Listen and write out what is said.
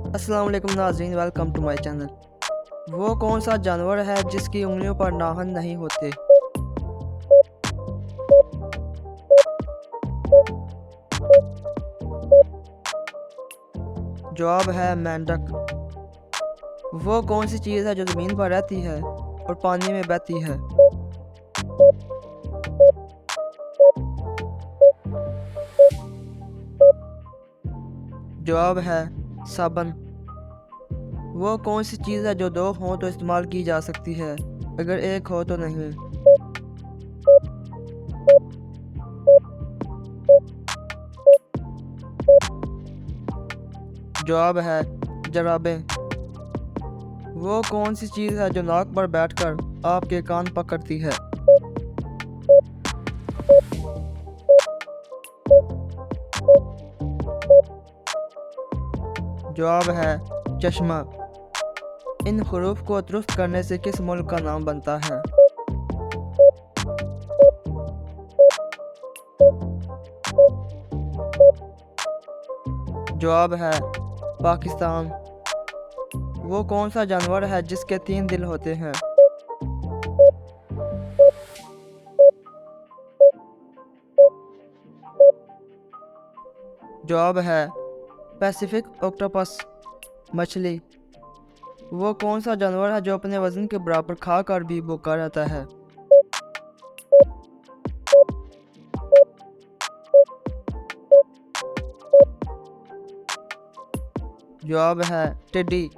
अस्सलाम वालेकुम नाज़रीन, वेलकम टू माय चैनल। वो कौन सा जानवर है जिसकी उंगलियों पर नाखून नहीं होते? जवाब है मेंढक। वो कौन सी चीज़ है जो ज़मीन पर रहती है और पानी में बहती है? जवाब है साबन। वो कौन सी चीज़ है जो दो हों तो इस्तेमाल की जा सकती है, अगर एक हो तो नहीं? जवाब है जराबें। वो कौन सी चीज़ है जो नाक पर बैठकर आपके कान पकड़ती है? जवाब है चश्मा। इन हरूफ को दुरुस्त करने से किस मुल्क का नाम बनता है? जवाब है पाकिस्तान। वो कौन सा जानवर है जिसके 3 दिल होते हैं? जवाब है पैसिफिक ऑक्टोपस मछली। वो कौन सा जानवर है जो अपने वजन के बराबर खाकर भी भूखा रहता है? जवाब है टिड्डी।